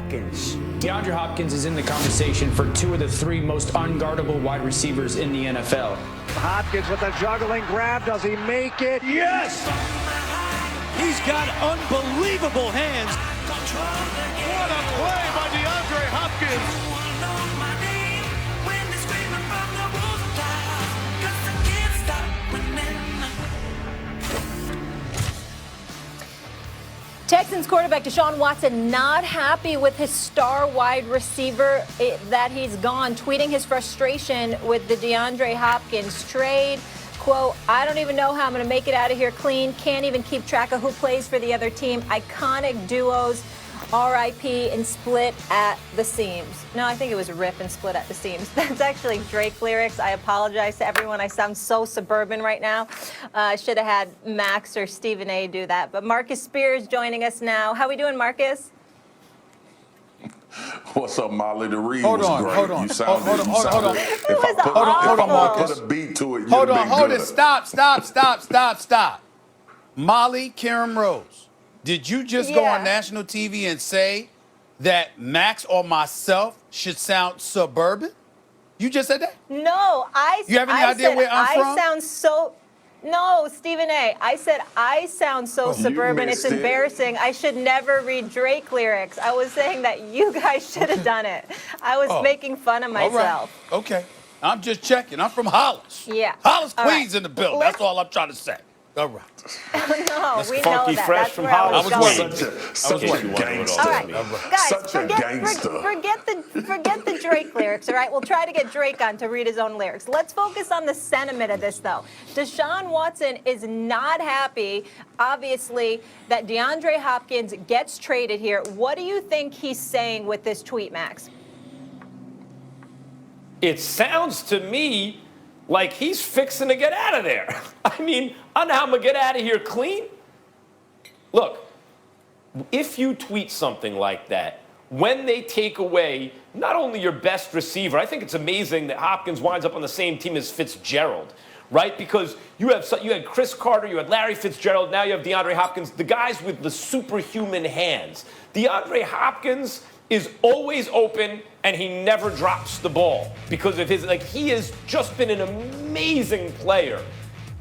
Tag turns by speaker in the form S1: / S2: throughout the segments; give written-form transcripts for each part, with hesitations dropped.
S1: Hopkins.
S2: DeAndre Hopkins is in the conversation for 2 of the 3 most unguardable wide receivers in the NFL.
S3: Hopkins with a juggling grab. Does he make it? Yes!
S4: He's got unbelievable hands.
S5: What a play by DeAndre Hopkins.
S6: Texans quarterback Deshaun Watson not happy with his star wide receiver that he's gone, tweeting his frustration with the DeAndre Hopkins trade. Quote, I don't even know how I'm going to make it out of here clean. Can't even keep track of who plays for the other team. Iconic duos, R.I.P. and split at the seams. No, I think it was rip and split at the seams. That's actually Drake lyrics. I apologize to everyone. I sound so suburban right now. I should have had Max or Stephen A. do that. But Marcus Spears joining us now. How we doing, Marcus?
S7: What's up, Molly? The read
S5: Hold
S7: was
S5: on,
S7: great.
S5: hold on.
S7: You sounded,
S5: Hold on.
S7: If
S6: was
S7: I
S5: awful.
S7: put a beat to it, you'd
S5: Hold
S7: have
S5: on,
S7: been
S5: hold
S7: good.
S5: it. Stop. Molly Karen Rose, did you just go on national TV and say that Max or myself should sound suburban? You just said that?
S6: No,
S5: You have any idea where I'm from?
S6: I sound so... No, Stephen A. I said I sound so suburban. It's embarrassing. I should never read Drake lyrics. I was saying that you guys should have done it. I was making fun of myself.
S5: All right. Okay. I'm just checking. I'm from Hollis.
S6: Yeah.
S5: Hollis,
S6: All
S5: Queens
S6: right.
S5: in the building. That's all I'm trying to say. All right.
S6: No, we know
S1: funky
S6: that.
S1: fresh
S6: That's
S1: from
S6: where I was
S1: Hollis.
S6: going.
S7: Such a gangster.
S6: All right, guys,
S7: Such a gangster.
S6: forget the Drake lyrics, all right? We'll try to get Drake on to read his own lyrics. Let's focus on the sentiment of this, though. Deshaun Watson is not happy, obviously, that DeAndre Hopkins gets traded here. What do you think he's saying with this tweet, Max?
S1: It sounds to me like he's fixing to get out of there. I mean, I know how I'm going to get out of here clean. Look, if you tweet something like that, when they take away not only your best receiver, I think it's amazing that Hopkins winds up on the same team as Fitzgerald, right? Because you had Chris Carter, you had Larry Fitzgerald, now you have DeAndre Hopkins, the guys with the superhuman hands. DeAndre Hopkins is always open and he never drops the ball because of he has just been an amazing player.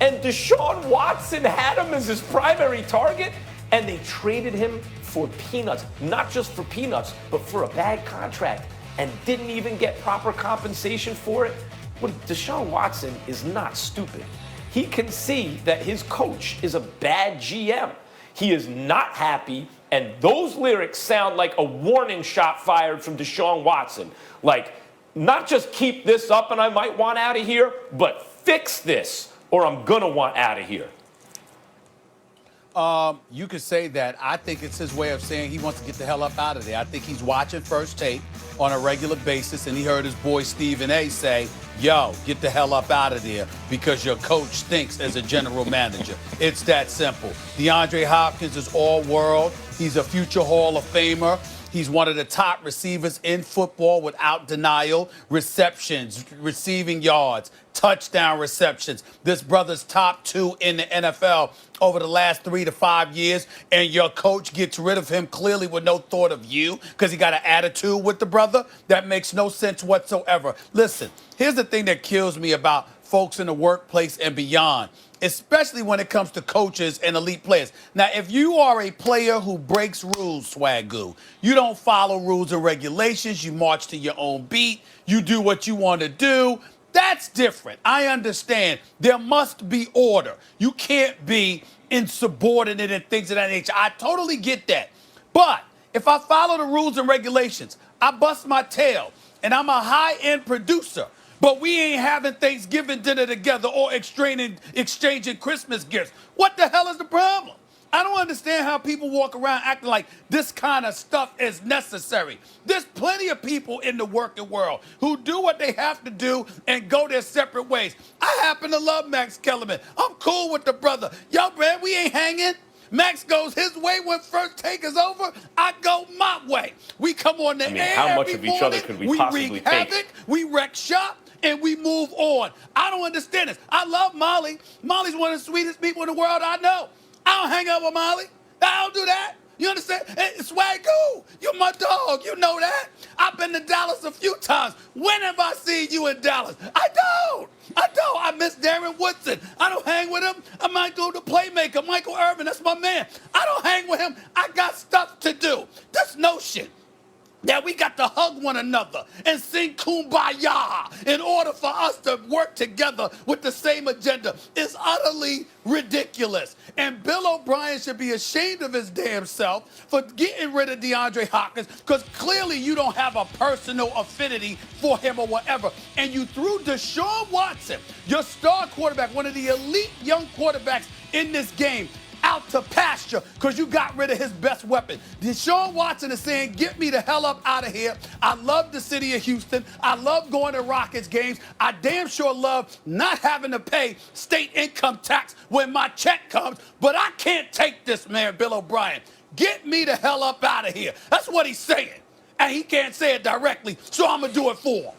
S1: And Deshaun Watson had him as his primary target and they traded him for peanuts. Not just for peanuts, but for a bad contract and didn't even get proper compensation for it. Well, Deshaun Watson is not stupid. He can see that his coach is a bad GM. He is not happy, and those lyrics sound like a warning shot fired from Deshaun Watson. Like, not just keep this up and I might want out of here, but fix this or I'm gonna want out of here.
S5: You could say that. I think it's his way of saying he wants to get the hell up out of there. I think he's watching First Take on a regular basis, and he heard his boy Stephen A. say, yo, get the hell up out of there because your coach stinks as a general manager. It's that simple. DeAndre Hopkins is all world. He's a future Hall of Famer. He's one of the top receivers in football without denial. Receptions, receiving yards, touchdown receptions. This brother's top 2 in the NFL over the last 3 to 5 years, and your coach gets rid of him clearly with no thought of you because he got an attitude with the brother. That makes no sense whatsoever. Listen, here's the thing that kills me about folks in the workplace and beyond, especially when it comes to coaches and elite players. Now, if you are a player who breaks rules, Swagoo, you don't follow rules and regulations, you march to your own beat, you do what you want to do, that's different. I understand. There must be order. You can't be insubordinate and things of that nature. I totally get that. But if I follow the rules and regulations, I bust my tail, and I'm a high-end producer, but we ain't having Thanksgiving dinner together or exchanging Christmas gifts. What the hell is the problem? I don't understand how people walk around acting like this kind of stuff is necessary. There's plenty of people in the working world who do what they have to do and go their separate ways. I happen to love Max Kellerman. I'm cool with the brother. Yo, man, we ain't hanging. Max goes his way when First Take is over. I go my way. We come on the air
S1: how much
S5: every
S1: of each
S5: morning.
S1: other could we possibly
S5: wreak
S1: take?
S5: havoc, we wreck shop, and we move on. I don't understand this. I love Molly. Molly's one of the sweetest people in the world I know. I don't hang out with Molly. I don't do that. You understand? Hey, Swagoo, you're my dog. You know that. I've been to Dallas a few times. When have I seen you in Dallas? I don't. I miss Darren Woodson. I don't hang with him. I might go to Playmaker, Michael Irvin. That's my man. I don't hang with him. I got stuff to do. This notion that we got to hug one another and sing Kumbaya in order for us to work together with the same agenda is utterly ridiculous. And Bill O'Brien should be ashamed of his damn self for getting rid of DeAndre Hopkins, because clearly you don't have a personal affinity for him or whatever. And you threw Deshaun Watson, your star quarterback, one of the elite young quarterbacks in this game, out to pasture because you got rid of his best weapon. Deshaun Watson is saying, get me the hell up out of here. I love the city of Houston. I love going to Rockets games. I damn sure love not having to pay state income tax when my check comes, but I can't take this, man, Bill O'Brien. Get me the hell up out of here. That's what he's saying. And he can't say it directly, so I'm going to do it for him.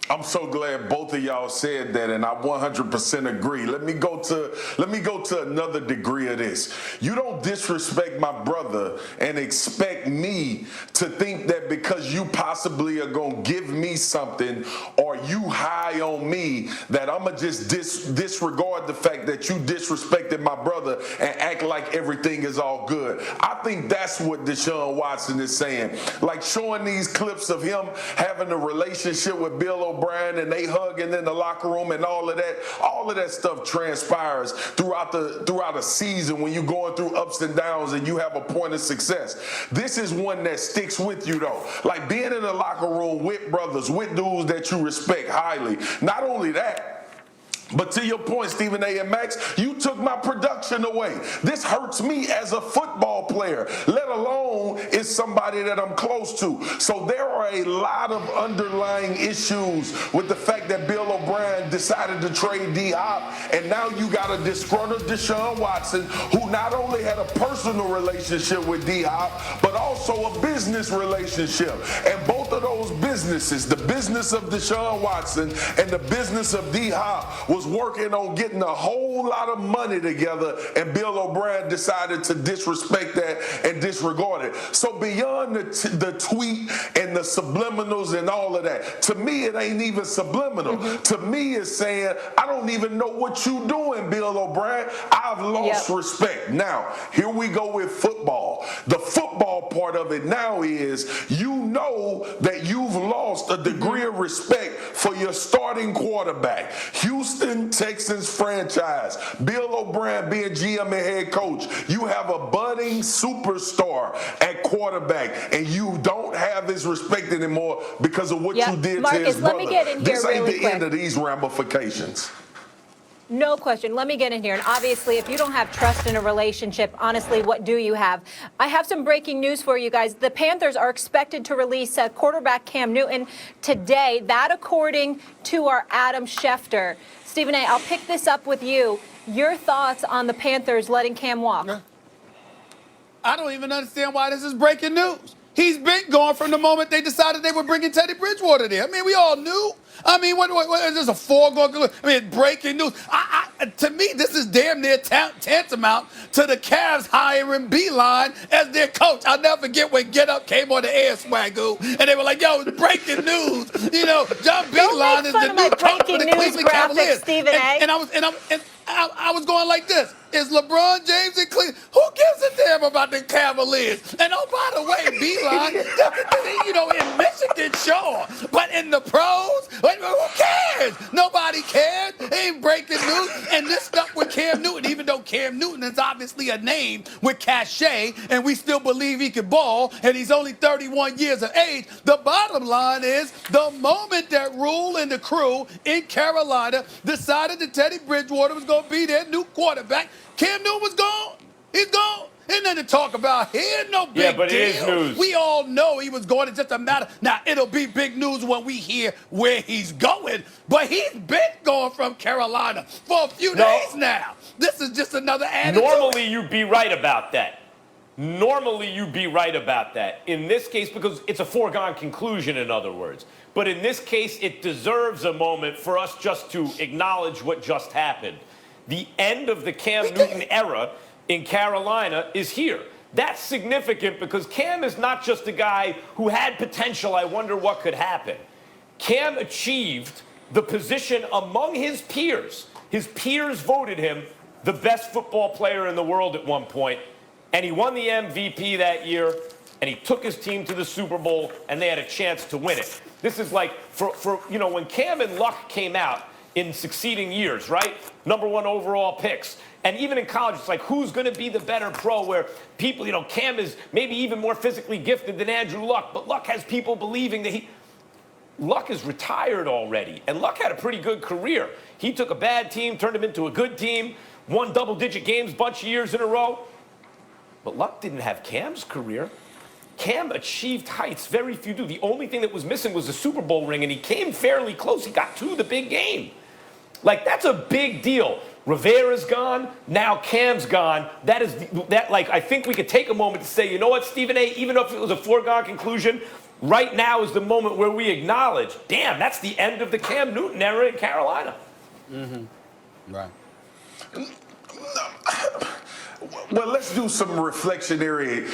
S7: I'm so glad both of y'all said that, and I 100% agree. Let me go to another degree of this. You don't disrespect my brother and expect me to think that because you possibly are gonna give me something or you high on me that I'ma just disregard the fact that you disrespected my brother and act like everything is all good. I think that's what Deshaun Watson is saying. Like showing these clips of him having a relationship with Bill O'Brien and they hugging in the locker room and all of that stuff transpires throughout a season when you're going through ups and downs and you have a point of success. This is one that sticks with you though. Like being in the locker room with brothers, with dudes that you respect highly. Not only that, but to your point, Stephen A. and Max, you took my production away. This hurts me as a football player, let alone is somebody that I'm close to. So there are a lot of underlying issues with the fact that Bill O'Brien decided to trade D-Hop, and now you got a disgruntled Deshaun Watson who not only had a personal relationship with D-Hop, but also a business relationship. And both of those businesses, the business of Deshaun Watson and the business of D-Hop, was working on getting a whole lot of money together, and Bill O'Brien decided to disrespect that and disregard it. So beyond the tweet and the subliminals and all of that, to me it ain't even subliminal. To me it's saying, I don't even know what you doing, Bill O'Brien. I've lost respect. Now, here we go with football. The football part of it now is you know that you've lost a degree of respect for your starting quarterback. Houston Texans franchise, Bill O'Brien being GM and head coach, you have a budding superstar at quarterback, and you don't have his respect anymore because of what you did
S6: Marcus,
S7: to his brother.
S6: let me get in
S7: This
S6: here
S7: ain't
S6: really
S7: the end of these ramifications.
S6: No question. Let me get in here. And obviously, if you don't have trust in a relationship, honestly, what do you have? I have some breaking news for you guys. The Panthers are expected to release quarterback Cam Newton today. That according to our Adam Schefter. Stephen A., I'll pick this up with you. Your thoughts on the Panthers letting Cam walk?
S5: I don't even understand why this is breaking news. He's been gone from the moment they decided they were bringing Teddy Bridgewater there. I mean, we all knew. I mean, what is this, a foregone? I mean, breaking news. To me, this is damn near tantamount to the Cavs hiring Beeline as their coach. I'll never forget when Get Up came on the air, Swagoo, and they were like, yo, it's breaking news. You know, John Beeline is the new coach for the Cleveland Cavaliers.
S6: Stephen A.
S5: And I was going like this. Is LeBron James in Cleveland? Who gives a damn about the Cavaliers? And oh, by the way, Beeline, you know, in Michigan, sure. But in the pros, who cares? Nobody cares. It ain't breaking news. And this stuff with Cam Newton, even though Cam Newton is obviously a name with cachet, and we still believe he can ball, and he's only 31 years of age, the bottom line is the moment that Rule and the crew in Carolina decided that Teddy Bridgewater was going to be their new quarterback, Cam Newton was gone. He's gone. Ain't nothing to talk about here. No big deal.
S1: Yeah, but it is news.
S5: We all know he was going. It's just a matter. Now, it'll be big news when we hear where he's going. But he's been going from Carolina for a few days now. This is just another attitude.
S1: Normally, you'd be right about that. Normally, you'd be right about that. In this case, because it's a foregone conclusion, in other words. But in this case, it deserves a moment for us just to acknowledge what just happened. The end of the Cam Newton era in Carolina is here. That's significant because Cam is not just a guy who had potential. I wonder what could happen. Cam achieved the position among his peers. His peers voted him the best football player in the world at one point, and he won the MVP that year, and he took his team to the Super Bowl, and they had a chance to win it. This is like, when Cam and Luck came out in succeeding years, right? Number 1 overall picks. And even in college, it's like, who's going to be the better pro? Where people, Cam is maybe even more physically gifted than Andrew Luck, but Luck has people believing that Luck is retired already, and Luck had a pretty good career. He took a bad team, turned him into a good team, won double-digit games a bunch of years in a row. But Luck didn't have Cam's career. Cam achieved heights very few do. The only thing that was missing was a Super Bowl ring, and he came fairly close. He got to the big game. Like, that's a big deal. Rivera's gone, now Cam's gone. I think we could take a moment to say, you know what, Stephen A., even if it was a foregone conclusion, right now is the moment where we acknowledge, damn, that's the end of the Cam Newton era in Carolina.
S5: Mm-hmm. Right.
S7: Well, let's do some reflectionary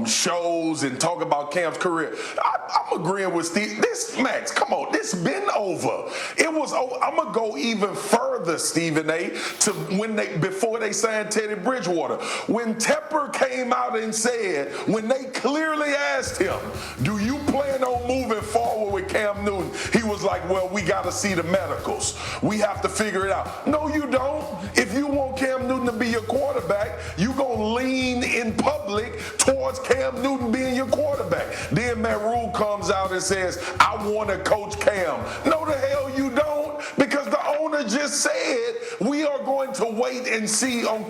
S7: shows and talk about Cam's career. I'm agreeing with Steve. Max, come on, this been over. It was over. I'm gonna go even further, Stephen A. To before they signed Teddy Bridgewater. When Tepper came out and said, when they clearly asked him, "Do you plan on moving forward with Cam Newton?" He was like, "Well, we got to see the medicals. We have to figure it out." No, you don't. If you want Cam Newton to be your quarterback, you gonna lean in public towards Cam Newton being your quarterback. Then Matt Rule comes out and says, "I want to coach Cam." No, the hell you don't, because the owner just said we are going to wait and see on